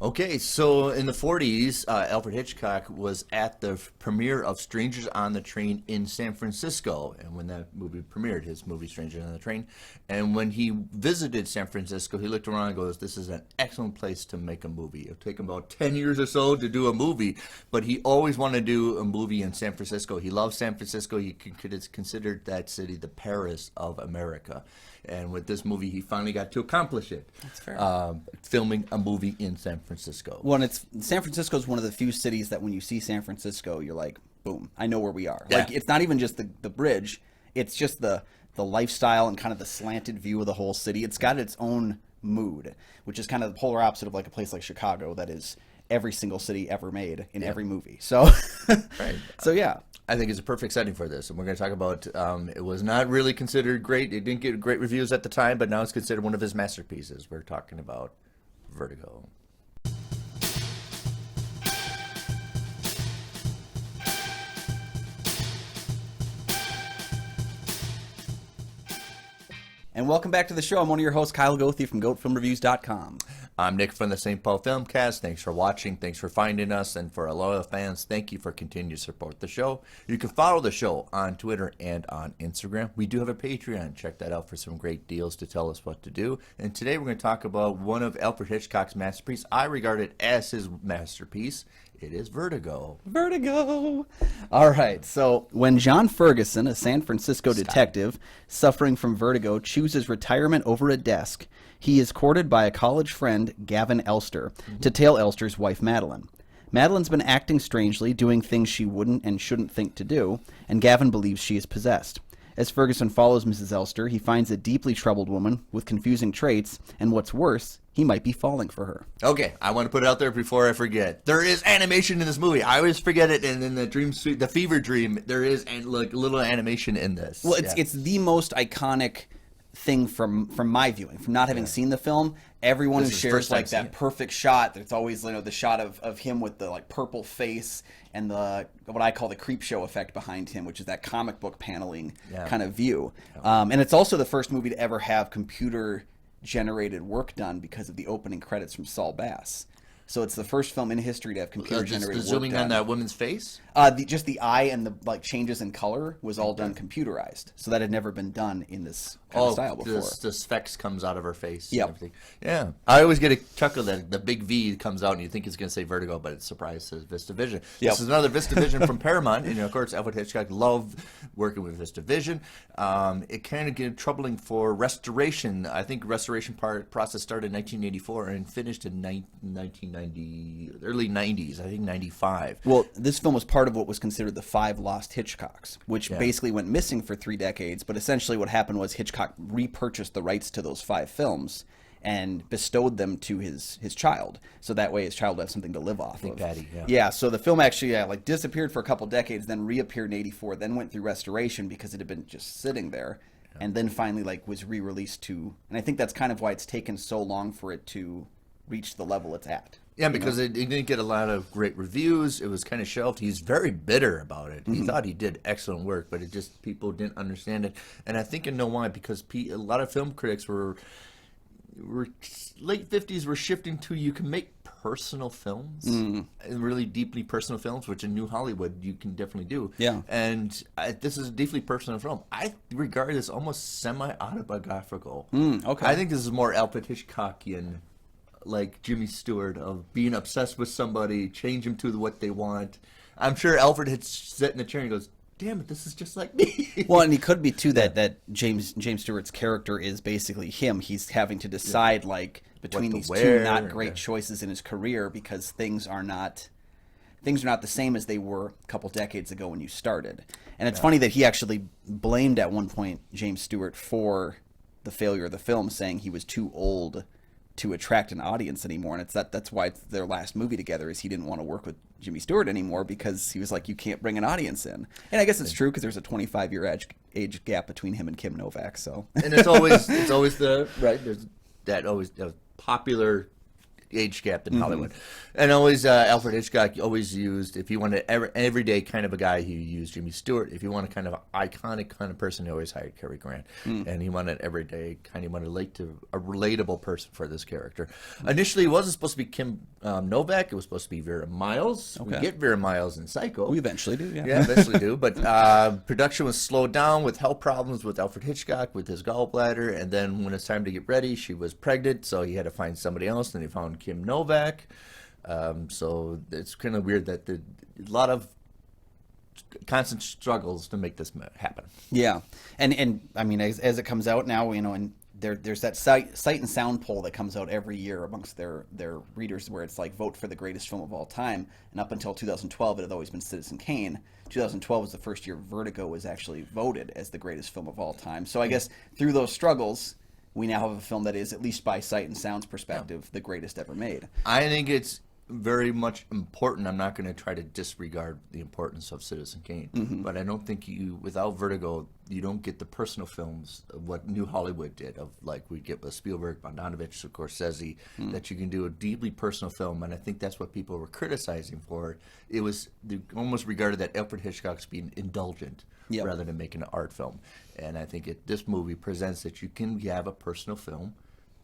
Okay, so in the 40s, Alfred Hitchcock was at the premiere of Strangers on the Train in San Francisco. And when that movie premiered, his movie Strangers on the Train, and when he visited San Francisco, he looked around and goes, this is an excellent place to make a movie. It'll take him about 10 years or so to do a movie, but he always wanted to do a movie in San Francisco. He loved San Francisco. He considered that city the Paris of America. And with this movie, he finally got to accomplish it. That's fair. Filming a movie in San Francisco. Well, and San Francisco is one of the few cities that when you see San Francisco, you're like, boom, I know where we are. Yeah. Like, it's not even just the bridge. It's just the lifestyle and kind of the slanted view of the whole city. It's got its own mood, which is kind of the polar opposite of like a place like Chicago that is every single city ever made in every movie. So, Right. So yeah. I think it's a perfect setting for this. And we're going to talk about, it was not really considered great. It didn't get great reviews at the time, but now it's considered one of his masterpieces. We're talking about Vertigo. And welcome back to the show. I'm one of your hosts, Kyle Goethe from GoatFilmReviews.com. I'm Nick from the St. Paul Filmcast. Thanks for watching. Thanks for finding us. And for our loyal fans, thank you for continuing to support the show. You can follow the show on Twitter and on Instagram. We do have a Patreon. Check that out for some great deals to tell us what to do. And today we're going to talk about one of Alfred Hitchcock's masterpieces. I regard it as his masterpiece. It is Vertigo. Vertigo! All right, so when John Ferguson, a San Francisco detective suffering from vertigo, chooses retirement over a desk, he is courted by a college friend, Gavin Elster, to tail Elster's wife, Madeline. Madeline's been acting strangely, doing things she wouldn't and shouldn't think to do, and Gavin believes she is possessed. As Ferguson follows Mrs. Elster, he finds a deeply troubled woman with confusing traits, and what's worse, he might be falling for her. Okay, I want to put it out there before I forget. There is animation in this movie. I always forget it, and in the Fever Dream, there is like little animation in this. Well, it's the most iconic thing from my viewing, from not having seen the film. Everyone who shares like that perfect shot. There's always the shot of him with the like purple face and the what I call the creep show effect behind him, which is that comic book paneling kind of view. And it's also the first movie to ever have computer generated work done because of the opening credits from Saul Bass. So it's the first film in history to have computer generated work zooming done. on that woman's face? Just the eye and the like changes in color was all done computerized. So that had never been done in this kind of style before. The specs comes out of her face. Yep. And everything. Yeah. I always get a chuckle that the big V comes out and you think it's going to say Vertigo, but it's surprise says VistaVision. Yep. This is another VistaVision from Paramount. And of course, Alfred Hitchcock loved working with VistaVision. It kind of get troubling for restoration. I think restoration process started in 1984 and finished in 1990, early 90s, I think 95. Well, this film was part of what was considered the 5 Lost Hitchcocks, which basically went missing for 3 decades. But essentially what happened was Hitchcock repurchased the rights to those 5 films and bestowed them to his child. So that way his child would have something to live off of. Patty, yeah, so the film actually disappeared for a couple decades, then reappeared in 84, then went through restoration because it had been just sitting there. And then finally was re-released to, and I think that's kind of why it's taken so long for it to reach the level it's at. Yeah, because it didn't get a lot of great reviews. It was kind of shelved. He's very bitter about it. He thought he did excellent work, but it just people didn't understand it. And I think I know why, because a lot of film critics were late 50s were shifting to you can make personal films, and really deeply personal films, which in New Hollywood you can definitely do. Yeah. And this is a deeply personal film. I regard this almost semi-autobiographical. Okay. I think this is more Alfred Hitchcockian, like Jimmy Stewart, of being obsessed with somebody, change them to what they want. I'm sure Alfred had sat in the chair and goes, damn it, this is just like me. Well, and he could be too that James Stewart's character is basically him. He's having to decide between these two not great choices in his career because things are not the same as they were a couple decades ago when you started. And it's funny that he actually blamed at one point James Stewart for the failure of the film, saying he was too old to attract an audience anymore, and that's why their last movie together is he didn't want to work with Jimmy Stewart anymore because he was like, you can't bring an audience in. And I guess it's true because there's a 25-year age gap between him and Kim Novak. So and it's always the right. There's that always popular age gap in Hollywood. And always Alfred Hitchcock always used, if you wanted everyday kind of a guy, he used Jimmy Stewart. If you want a kind of iconic kind of person, he always hired Cary Grant. And he wanted everyday kind of a relatable person for this character. Initially, it wasn't supposed to be Kim Novak. It was supposed to be Vera Miles. Okay. We get Vera Miles in Psycho. We eventually do, yeah. Yeah, eventually do. But production was slowed down with health problems with Alfred Hitchcock, with his gallbladder. And then when it's time to get ready, she was pregnant, so he had to find somebody else. And they found Kim Novak. So it's kind of weird that a lot of constant struggles to make this happen. Yeah, and I mean, as it comes out now, and there's that sight and sound poll that comes out every year amongst their readers, where it's like vote for the greatest film of all time. And up until 2012, it had always been Citizen Kane. 2012 was the first year Vertigo was actually voted as the greatest film of all time. So I guess through those struggles, we now have a film that is, at least by sight and sound's perspective, the greatest ever made. I think it's very much important. I'm not going to try to disregard the importance of Citizen Kane, but I don't think without Vertigo, you don't get the personal films of what New Hollywood did, of like we get with Spielberg, Bogdanovich, Scorsese, that you can do a deeply personal film, and I think that's what people were criticizing for. It was they almost regarded that Alfred Hitchcock's being indulgent rather than making an art film, and I think this movie presents that you can have a personal film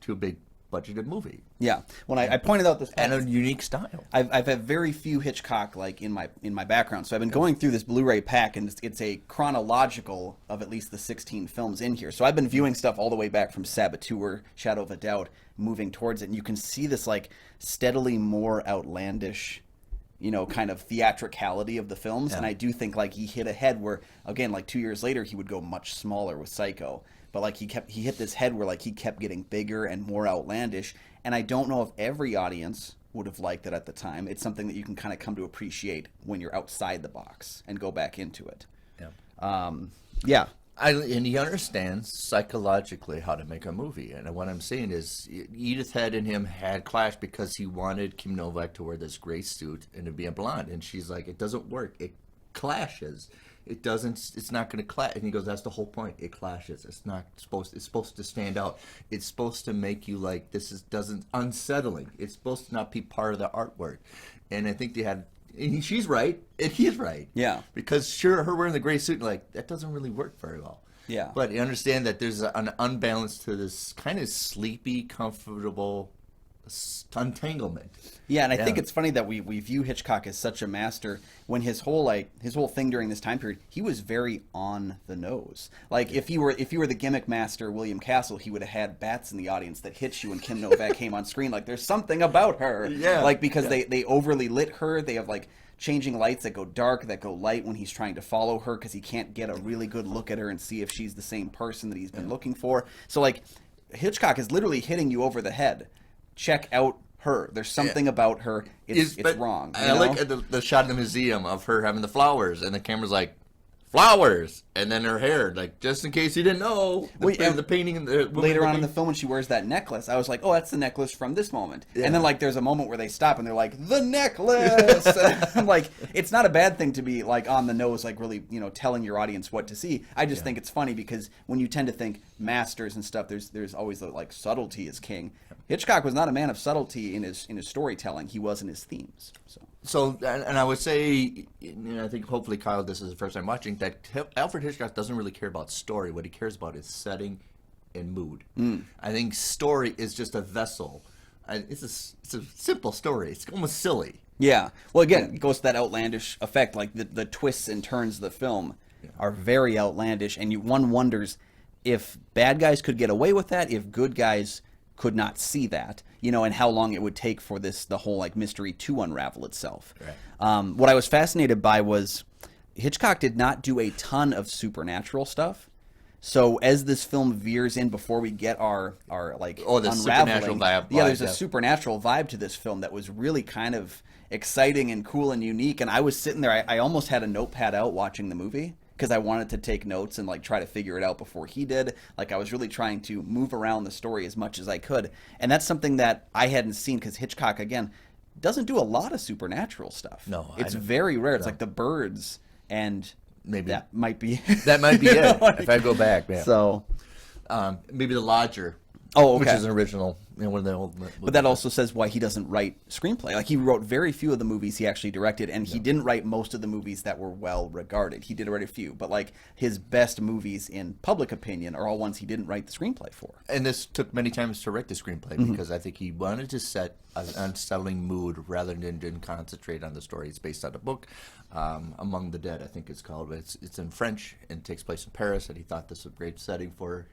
to a big budgeted movie. Yeah. When I pointed out this and a unique style. I've had very few Hitchcock like in my background, so I've been going through this Blu-ray pack, and it's a chronological of at least the 16 films in here. So I've been viewing stuff all the way back from Saboteur, Shadow of a Doubt, moving towards it, and you can see this like steadily more outlandish, kind of theatricality of the films. And I do think like he hit a head where, again, like 2 years later, he would go much smaller with Psycho. But like he hit this head where like he kept getting bigger and more outlandish, and I don't know if every audience would have liked it at the time. It's something that you can kind of come to appreciate when you're outside the box and go back into it. Yeah. And he understands psychologically how to make a movie. And what I'm saying is Edith Head and him had clashed because he wanted Kim Novak to wear this gray suit and to be a blonde, and she's like, it doesn't work. It clashes. It's not going to clash. And he goes, that's the whole point. It clashes. It's supposed to stand out. It's supposed to make you like, unsettling. It's supposed to not be part of the artwork. And I think she's right, and he's right. Yeah. Because her wearing the gray suit, like, that doesn't really work very well. Yeah. But you understand that there's an unbalance to this kind of sleepy, comfortable entanglement. Yeah, and I think it's funny that we view Hitchcock as such a master when his whole thing during this time period, he was very on the nose. Like if you were the gimmick master William Castle, he would have had bats in the audience that hit you when Kim Novak came on screen. Like there's something about her. Yeah. Like because they overly lit her. They have like changing lights that go dark, that go light when he's trying to follow her because he can't get a really good look at her and see if she's the same person that he's been looking for. So like Hitchcock is literally hitting you over the head. Check out her. There's something about her. It's wrong. I like the shot in the museum of her having the flowers, and the camera's like, flowers, and then her hair, like, just in case you didn't know, the painting in the later on in the film when she wears that necklace, I was like, oh, that's the necklace from this moment. And then like there's a moment where they stop and they're like, the necklace. I'm like, it's not a bad thing to be like on the nose, like really telling your audience what to see. I just think it's funny because when you tend to think masters and stuff, there's always like subtlety is king. Hitchcock was not a man of subtlety in his storytelling. He was in his themes. So, and I would say, I think hopefully, Kyle, this is the first time watching, that Alfred Hitchcock doesn't really care about story. What he cares about is setting and mood. I think story is just a vessel. It's a simple story. It's almost silly. Yeah. Well, again, it goes to that outlandish effect. Like the twists and turns of the film are very outlandish, and one wonders if bad guys could get away with that, if good guys could not see that, and how long it would take for the whole like mystery to unravel itself. Right. What I was fascinated by was Hitchcock did not do a ton of supernatural stuff. So as this film veers in before we get our like the unraveling, supernatural vibe. There's a supernatural vibe to this film that was really kind of exciting and cool and unique. And I was sitting there, I almost had a notepad out watching the movie, because I wanted to take notes and like try to figure it out before he did. Like I was really trying to move around the story as much as I could. And that's something that I hadn't seen because Hitchcock, again, doesn't do a lot of supernatural stuff. No. It's very rare. It's like the birds, and maybe that might be it. If I go back, man. So maybe The Lodger. Oh, okay. Which is an original one of the old. But that also says why he doesn't write screenplay. Like, he wrote very few of the movies he actually directed, and he didn't write most of the movies that were well regarded. He did write a few, but like his best movies in public opinion are all ones he didn't write the screenplay for. And this took many times to write the screenplay because I think he wanted to set an unsettling mood rather than concentrate on the story. It's based on a book, Among the Dead, I think it's called. It's in French and takes place in Paris, and he thought this was a great setting for.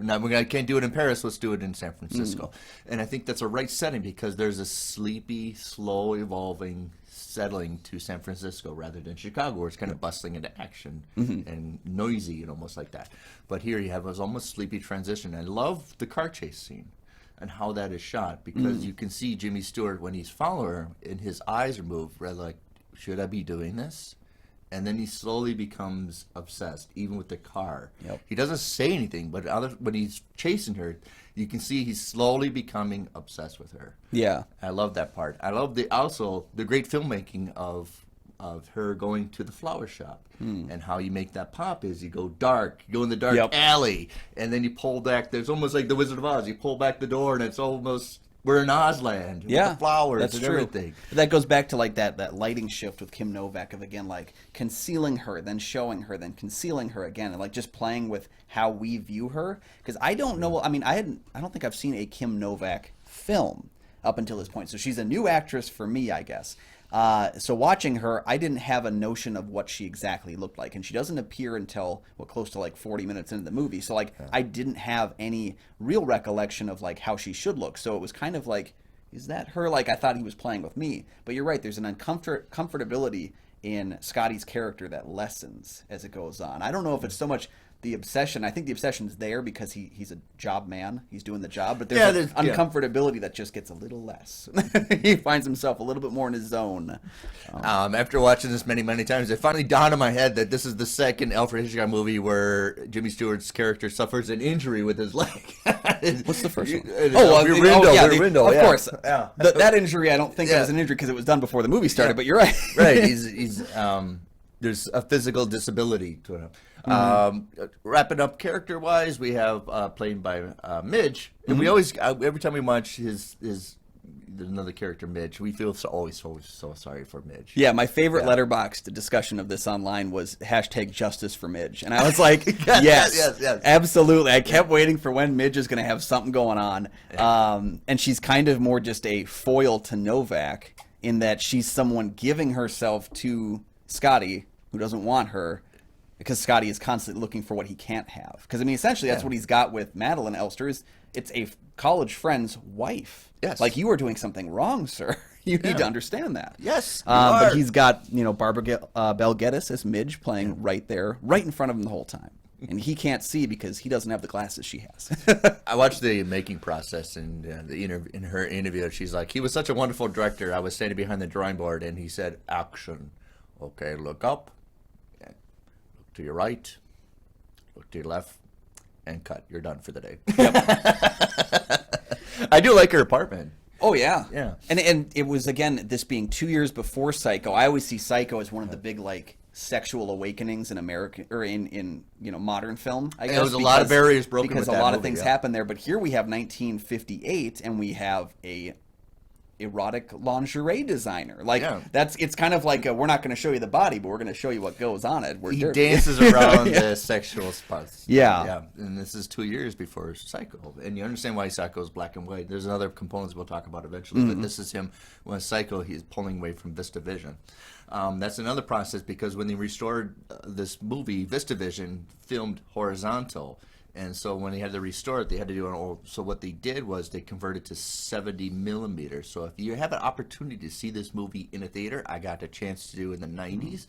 I can't do it in Paris. Let's do it in San Francisco. And I think that's a right setting because there's a sleepy, slow evolving settling to San Francisco rather than Chicago, where it's kind of bustling into action and noisy and almost like that. But here you have this almost sleepy transition. I love the car chase scene and how that is shot because you can see Jimmy Stewart when he's following her and his eyes are moved, rather like, should I be doing this? And then he slowly becomes obsessed, even with the car. Yep. He doesn't say anything, but when he's chasing her, you can see he's slowly becoming obsessed with her. Yeah. I love that part. I love also the great filmmaking of her going to the flower shop and how you make that pop is you go dark, you go in the dark alley, and then you pull back. There's almost like the Wizard of Oz. You pull back the door, and it's almost. We're in Ozland with the flowers that's and true. everything. But that goes back to like that lighting shift with Kim Novak of again like concealing her, then showing her, then concealing her again, and like just playing with how we view her. Because I don't know. I mean, I don't think I've seen a Kim Novak film up until this point. So she's a new actress for me, I guess. So watching her, I didn't have a notion of what she exactly looked like, and she doesn't appear until close to like 40 minutes into the movie. So like I didn't have any real recollection of like how she should look. So it was kind of like, is that her? Like I thought he was playing with me. But you're right. There's an comfortability in Scotty's character that lessens as it goes on. I don't know if it's so much the obsession. I think the obsession's there because he's a job man. He's doing the job, but there's uncomfortability that just gets a little less. He finds himself a little bit more in his zone. After watching this many times, it finally dawned on my head that this is the second Alfred Hitchcock movie where Jimmy Stewart's character suffers an injury with his leg. What's the first one? The window. Of course. Yeah. That injury, I don't think it was an injury because it was done before the movie started. But you're right. Right. He's there's a pisical disability to him. Wrapping up character-wise, we have played by Midge, and we always every time we watch his another character, Midge, we feel always so sorry for Midge. Yeah, my favorite Letterboxd discussion of this online was #Justice for Midge, and I was like, yes, absolutely. I kept waiting for when Midge is going to have something going on, and she's kind of more just a foil to Novak in that she's someone giving herself to Scotty who doesn't want her. Because Scotty is constantly looking for what he can't have. Because, I mean, essentially that's what he's got with Madeline Elster is it's a college friend's wife. Yes. Like, you are doing something wrong, sir. You need to understand that. Yes, but he's got, Barbara Bel Geddes as Midge playing right there, right in front of him the whole time. And he can't see because he doesn't have the glasses she has. I watched the making process and in her interview, she's like, he was such a wonderful director. I was standing behind the drawing board and he said, action. Okay, look up. To your right, look to your left, and cut. You're done for the day. Yep. I do like her apartment. Oh, yeah. Yeah. And it was, again, this being 2 years before Psycho. I always see Psycho as one of the big, like, sexual awakenings in American, or in modern film, I guess. There was a lot of barriers broken because with a that lot movie, of things happen there. But here we have 1958, and we have a erotic lingerie designer. Like it's kind of like we're not going to show you the body, but we're going to show you what goes on it. He dances around the sexual spots. Yeah. And this is 2 years before Psycho, and you understand why Psycho is black and white. There's other components we'll talk about eventually, but this is him. When Psycho, he's pulling away from VistaVision. That's another process because when they restored this movie, VistaVision filmed horizontal. And so when they had to restore it, they had to do an old. So what they did was they converted to 70 millimeters. So if you have an opportunity to see this movie in a theater, I got a chance to do in the 90s.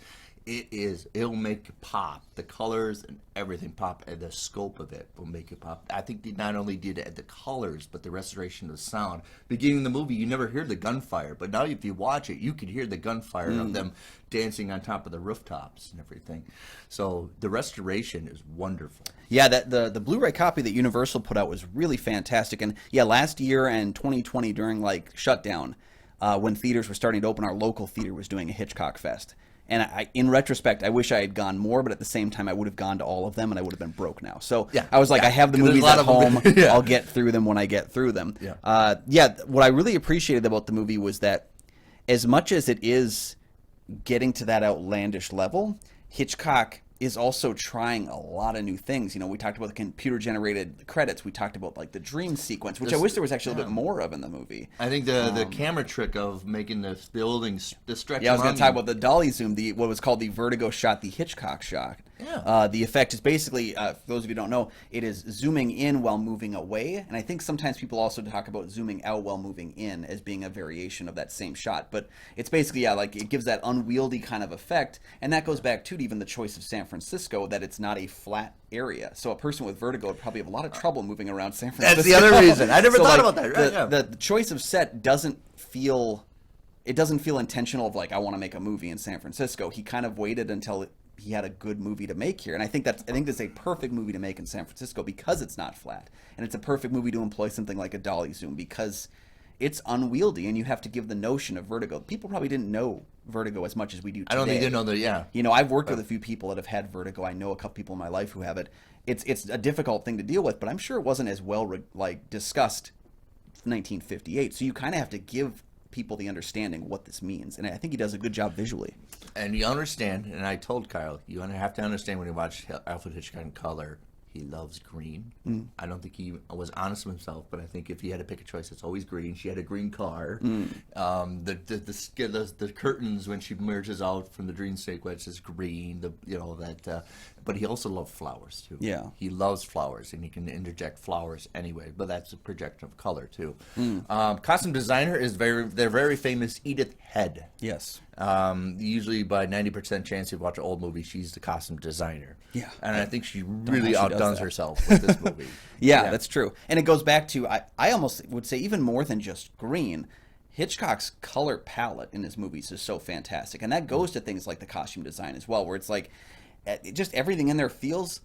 It'll make it pop. The colors and everything pop, and the scope of it will make it pop. I think they not only did it at the colors, but the restoration of the sound. Beginning of the movie, you never hear the gunfire, but now if you watch it, you can hear the gunfire of them dancing on top of the rooftops and everything. So the restoration is wonderful. Yeah, the Blu-ray copy that Universal put out was really fantastic. And yeah, last year and 2020 during like shutdown, when theaters were starting to open, our local theater was doing a Hitchcock Fest. And in retrospect, I wish I had gone more, but at the same time, I would have gone to all of them, and I would have been broke now. So I was like, I have the movies at home. I'll get through them when I get through them. What I really appreciated about the movie was that as much as it is getting to that outlandish level, Hitchcock is also trying a lot of new things. We talked about the computer-generated credits. We talked about like the dream sequence, which I wish there was actually a little bit more of in the movie. I think the camera trick of making the buildings, the stretch. Yeah, I was going to talk about the dolly zoom, what was called the Vertigo shot, the Hitchcock shot. Yeah. The effect is basically, for those of you who don't know, it is zooming in while moving away. And I think sometimes people also talk about zooming out while moving in as being a variation of that same shot. But it's basically, like it gives that unwieldy kind of effect. And that goes back to even the choice of San Francisco, that it's not a flat area. So a person with vertigo would probably have a lot of trouble moving around San Francisco. That's the other reason. I never thought about that. Right? The choice of set doesn't feel intentional of like, I want to make a movie in San Francisco. He kind of waited until he had a good movie to make here. And I think that's a perfect movie to make in San Francisco because it's not flat. And it's a perfect movie to employ something like a dolly zoom because it's unwieldy and you have to give the notion of vertigo. People probably didn't know vertigo as much as we do today. I don't think they know that, I've worked with a few people that have had vertigo. I know a couple people in my life who have it. It's a difficult thing to deal with, but I'm sure it wasn't as well discussed in 1958. So you kind of have to give people the understanding what this means, and I think he does a good job visually. And you understand, and I told Kyle, you have to understand when you watch Alfred Hitchcock in color, he loves green. I don't think he was honest with himself, but I think if he had to pick a choice, it's always green. She had a green car. The curtains when she merges out from the dream sequence is green. But he also loved flowers too. Yeah, he loves flowers, and he can interject flowers anyway. But that's a projection of color too. Costume designer is their very famous Edith Head. Yes. Usually by 90% chance you watch an old movie, she's the costume designer. Yeah. And I think she really outdoes herself with this movie. Yeah, that's true. And it goes back to, I almost would say even more than just green, Hitchcock's color palette in his movies is so fantastic. And that goes to things like the costume design as well, where it's like, just everything in there feels...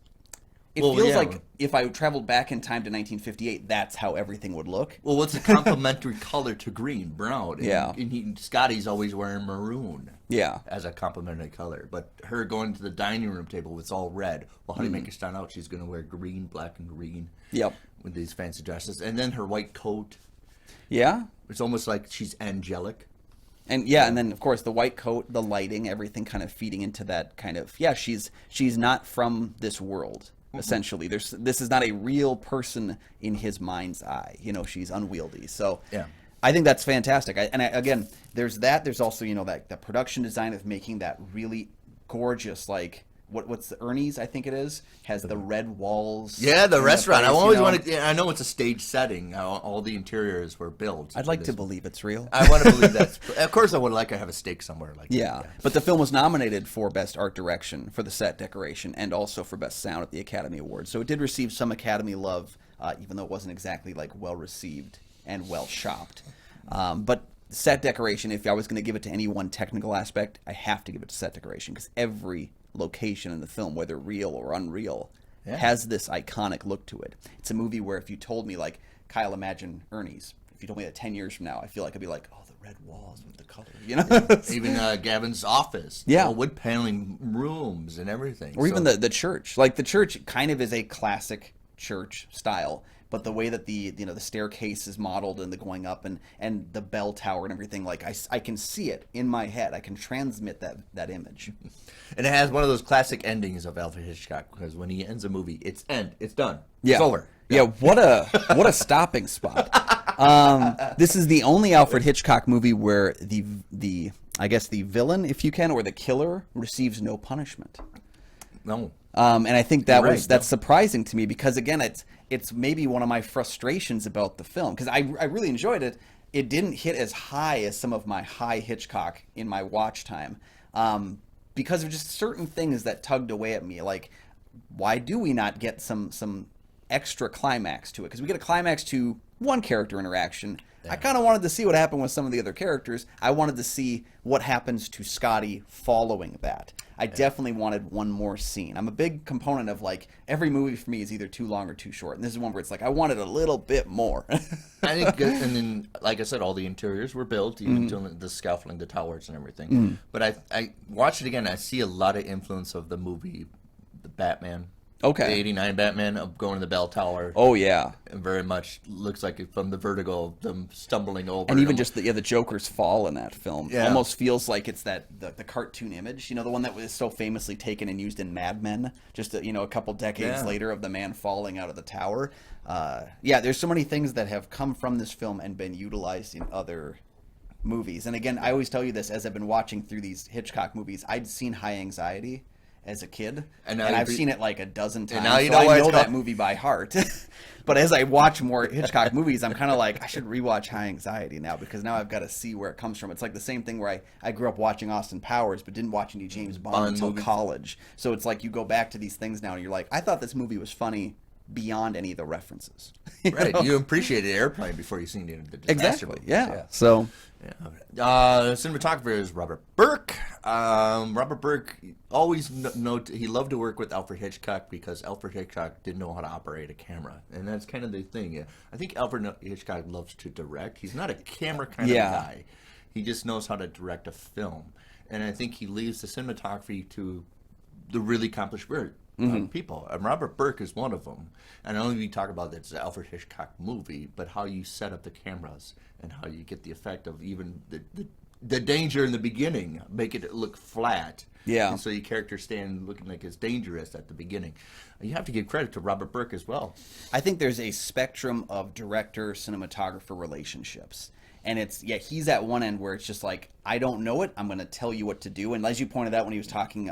It feels like if I traveled back in time to 1958, that's how everything would look. Well, what's a complementary color to green? Brown. And, and Scotty's always wearing maroon. Yeah. As a complementary color. But her going to the dining room table, it's all red. Well, how do you make it stand out? She's going to wear green, black, and green. Yep. With these fancy dresses. And then her white coat. Yeah. It's almost like she's angelic. And and then of course the white coat, the lighting, everything kind of feeding into that kind of, she's not from this world. Essentially, this is not a real person in his mind's eye. She's unwieldy. So I think that's fantastic. Again, there's that. There's also that production design of making that really gorgeous, like what's the Ernie's, I think it is, has the red walls. Yeah, the restaurant. I always want to. I know it's a stage setting. All the interiors were built. I'd like to believe it's real. I want to believe that. Of course, I would like to have a stake somewhere like that. Yeah, but the film was nominated for Best Art Direction for the set decoration and also for Best Sound at the Academy Awards. So it did receive some Academy love, even though it wasn't exactly well received and well shopped. But set decoration, if I was going to give it to any one technical aspect, I have to give it to set decoration because every location in the film, whether real or unreal, has this iconic look to it. It's a movie where if you told me, like, Kyle, imagine Ernie's. If you told me that 10 years from now, I feel like I'd be like, oh, the red walls with the color, Even Gavin's office. Wood paneling rooms and everything. Or even the church. Like, the church kind of is a classic church style, but the way that the staircase is modeled and the going up and the bell tower and everything, like I can see it in my head. I can transmit that image. And it has one of those classic endings of Alfred Hitchcock, because when he ends a movie, it's done. Yeah. It's over. Yeah, what a stopping spot. This is the only Alfred Hitchcock movie where the villain, if you can, or the killer receives no punishment. No. And I think that's surprising to me because, again, it's maybe one of my frustrations about the film because I really enjoyed it. It didn't hit as high as some of my high Hitchcock in my watch time because of just certain things that tugged away at me. Like, why do we not get some extra climax to it? Because we get a climax to one character interaction, I kind of wanted to see what happened with some of the other characters. I wanted to see what happens to Scotty following that. I definitely wanted one more scene. I'm a big component of, like, every movie for me is either too long or too short. And this is one where it's like, I wanted a little bit more. I think, and then, like I said, all the interiors were built, even doing the scaffolding, the towers and everything. But I watched it again, I see a lot of influence of the movie, The Batman. Okay. The 89 Batman of going to the bell tower. Oh, yeah. And very much looks like it from the Vertigo, them stumbling over. And even just the Joker's fall in that film almost feels like it's the cartoon image, you know, the one that was so famously taken and used in Mad Men, just a couple decades later, of the man falling out of the tower. There's so many things that have come from this film and been utilized in other movies. And again, I always tell you this as I've been watching through these Hitchcock movies. I'd seen High Anxiety as a kid, and I've seen it like a dozen times. Now you so know I know that movie by heart. But as I watch more Hitchcock movies, I'm kind of like, I should rewatch High Anxiety now, because now I've got to see where it comes from. It's like the same thing where I grew up watching Austin Powers, but didn't watch any James Bond until college. So it's like you go back to these things now, and you're like, I thought this movie was funny beyond any of the references. Right, you appreciated Airplane before you seen the disaster exactly. movies. Yeah. So. The cinematographer is Robert Burke. Robert Burke always he loved to work with Alfred Hitchcock, because Alfred Hitchcock didn't know how to operate a camera, and that's kind of the thing. Yeah. I think Alfred Hitchcock loves to direct. He's not a camera kind of guy. He just knows how to direct a film, and I think he leaves the cinematography to the really accomplished people. And Robert Burke is one of them. And I don't even talk about that it's an Alfred Hitchcock movie, but how you set up the cameras and how you get the effect of even the danger in the beginning, make it look flat. Yeah. And so your character stand looking like it's dangerous at the beginning. You have to give credit to Robert Burke as well. I think there's a spectrum of director-cinematographer relationships. And he's at one end where it's just like, I don't know it, I'm going to tell you what to do. And as you pointed out when he was talking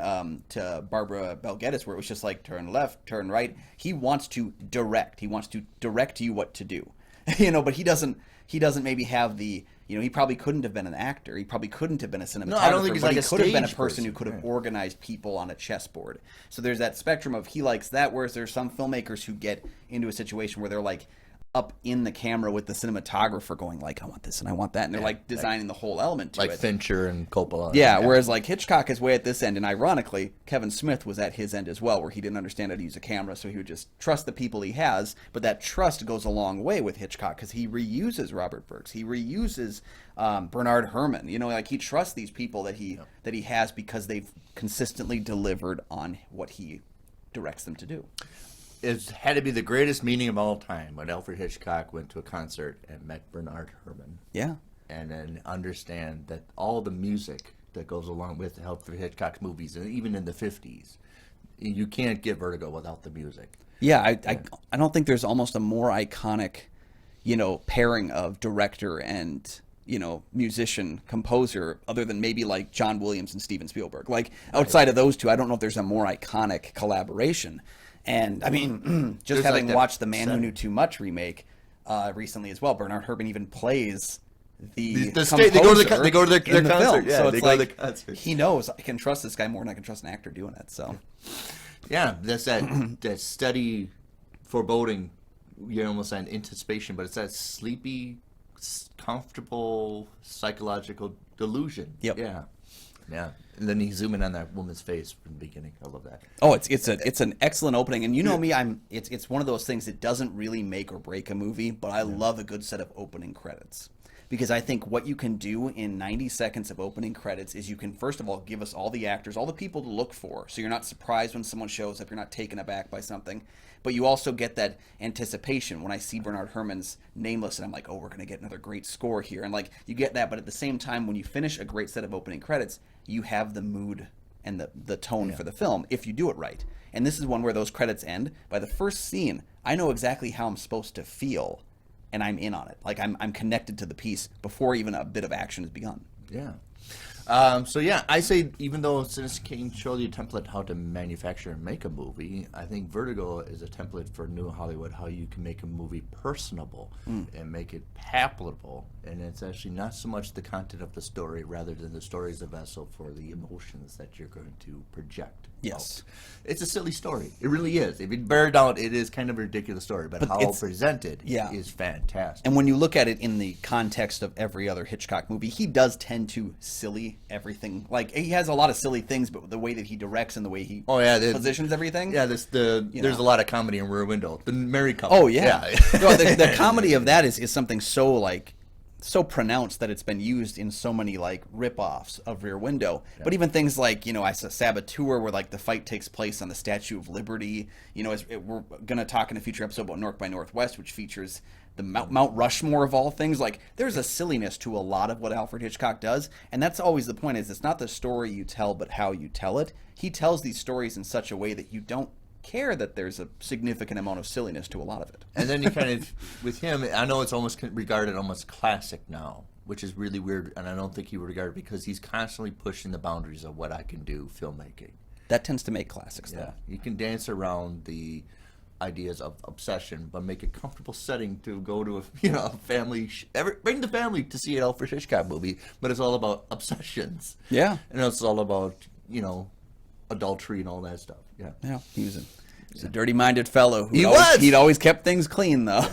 to Barbara Bel Geddes, where it was just like, turn left, turn right, he wants to direct. He wants to direct you what to do. But he doesn't maybe have the, he probably couldn't have been an actor. He probably couldn't have been a cinematographer. No, I don't think he's but like he a could have been a stage person who could have organized people on a chessboard. So there's that spectrum of he likes that, whereas there's some filmmakers who get into a situation where they're like, up in the camera with the cinematographer going like, I want this and I want that, and they're like designing the whole element to it. Like Fincher and Coppola. Whereas like Hitchcock is way at this end, and ironically Kevin Smith was at his end as well, where he didn't understand how to use a camera, so he would just trust the people he has. But that trust goes a long way with Hitchcock, because he reuses Robert Burks, he reuses Bernard Herrmann, like he trusts these people that he has, because they've consistently delivered on what he directs them to do. It had to be the greatest meeting of all time when Alfred Hitchcock went to a concert and met Bernard Herrmann. Yeah. And then understand that all the music that goes along with Alfred Hitchcock's movies, and even in the 50s, you can't get Vertigo without the music. Yeah, I don't think there's almost a more iconic, pairing of director and, musician, composer, other than maybe like John Williams and Steven Spielberg. Like outside of those two, I don't know if there's a more iconic collaboration. And I mean, just having watched the Man Who Knew Too Much remake recently as well, Bernard Herrmann even plays the composer. They go to their concert. Yeah, so it's like he knows I can trust this guy more than I can trust an actor doing it. So yeah, that's that steady foreboding. You're almost an anticipation, but it's that sleepy, comfortable psychological delusion. Yep. Yeah. Yeah, and then you zoom in on that woman's face from the beginning. I love that. Oh, it's an excellent opening, and me, it's one of those things that doesn't really make or break a movie, but I love a good set of opening credits, because I think what you can do in 90 seconds of opening credits is you can first of all give us all the actors, all the people to look for, so you're not surprised when someone shows up, you're not taken aback by something, but you also get that anticipation when I see Bernard Herrmann's Nameless, and I'm like, oh, we're gonna get another great score here, and like you get that, but at the same time, when you finish a great set of opening credits, you have the mood and the tone for the film if you do it right. And this is one where those credits end. By the first scene, I know exactly how I'm supposed to feel, and I'm in on it. Like I'm connected to the piece before even a bit of action has begun. Yeah. So yeah, I say even though Citizen Kane showed you a template how to manufacture and make a movie, I think Vertigo is a template for New Hollywood, how you can make a movie personable and make it palatable. And it's actually not so much the content of the story, rather than the story as a vessel for the emotions that you're going to project. Yes. It's a silly story. It really is. If you bear it down, it is kind of a ridiculous story, but how it's presented is fantastic. And when you look at it in the context of every other Hitchcock movie, he does tend to silly everything. Like, he has a lot of silly things, but the way that he directs and the way he positions everything. Yeah, there's a lot of comedy in Rear Window. The married couple. Oh, yeah. No, the comedy of that is something so, like, so pronounced that it's been used in so many like rip-offs of Rear Window. Yeah. But even things like, I saw Saboteur, where like the fight takes place on the Statue of Liberty. We're going to talk in a future episode about North by Northwest, which features the Mount Rushmore of all things. Like, there's a silliness to a lot of what Alfred Hitchcock does, and that's always the point, is it's not the story you tell, but how you tell it. He tells these stories in such a way that you don't care that there's a significant amount of silliness to a lot of it. And then you kind of, with him, I know it's almost regarded almost classic now, which is really weird, and I don't think he would regard it, because he's constantly pushing the boundaries of what I can do filmmaking. That tends to make classics, though. You can dance around the ideas of obsession, but make a comfortable setting to go to a family, bring the family to see an Alfred Hitchcock movie, but it's all about obsessions. Yeah. And it's all about, adultery and all that stuff. Yeah, he was a dirty-minded fellow. He'd always kept things clean, though.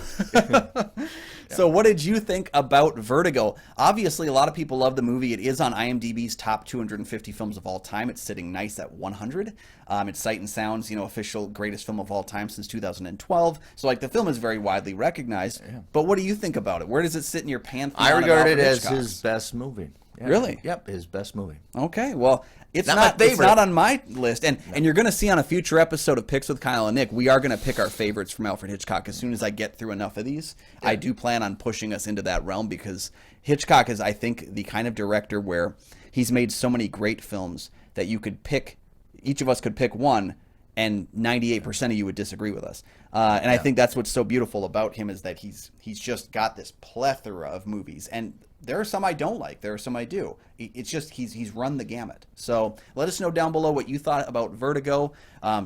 So what did you think about Vertigo? Obviously, a lot of people love the movie. It is on IMDb's top 250 films of all time. It's sitting nice at 100. It's Sight and Sound's, official greatest film of all time since 2012. So, the film is very widely recognized. Yeah. But what do you think about it? Where does it sit in your pantheon? I regard it as his best movie. Yeah. Really? Yep, his best movie. Okay, well, it's not on my list. And you're going to see on a future episode of Picks with Kyle and Nick, we are going to pick our favorites from Alfred Hitchcock as soon as I get through enough of these. Yeah. I do plan on pushing us into that realm, because Hitchcock is, I think, the kind of director where he's made so many great films that you could pick, each of us could pick one, and 98% of you would disagree with us. And I think that's what's so beautiful about him, is that he's just got this plethora of movies. And there are some I don't like. There are some I do. It's just he's run the gamut. So let us know down below what you thought about Vertigo.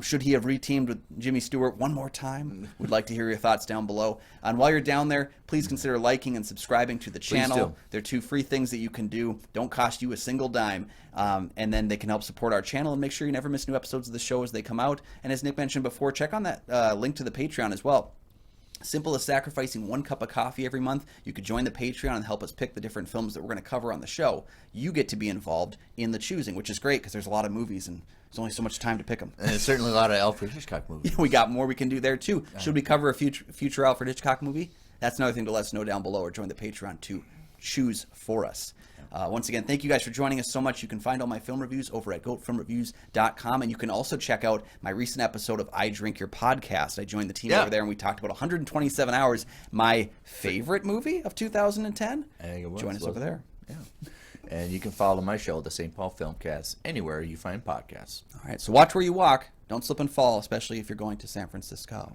Should he have reteamed with Jimmy Stewart one more time? We'd like to hear your thoughts down below. And while you're down there, please consider liking and subscribing to the channel. They're 2 free things that you can do. Don't cost you a single dime. And then they can help support our channel and make sure you never miss new episodes of the show as they come out. And as Nick mentioned before, check on that link to the Patreon as well. Simple as sacrificing 1 cup of coffee every month. You could join the Patreon and help us pick the different films that we're going to cover on the show. You get to be involved in the choosing, which is great, because there's a lot of movies and there's only so much time to pick them. And there's certainly a lot of Alfred Hitchcock movies. We got more we can do there too. Should we cover a future Alfred Hitchcock movie? That's another thing to let us know down below, or join the Patreon to choose for us. Once again, thank you guys for joining us so much. You can find all my film reviews over at goatfilmreviews.com, and you can also check out my recent episode of I Drink Your Podcast. I joined the team over there, and we talked about 127 Hours, my favorite movie of 2010. I think it was. Join us over there. Yeah. And you can follow my show, the St. Paul Filmcast, anywhere you find podcasts. All right, so watch where you walk. Don't slip and fall, especially if you're going to San Francisco.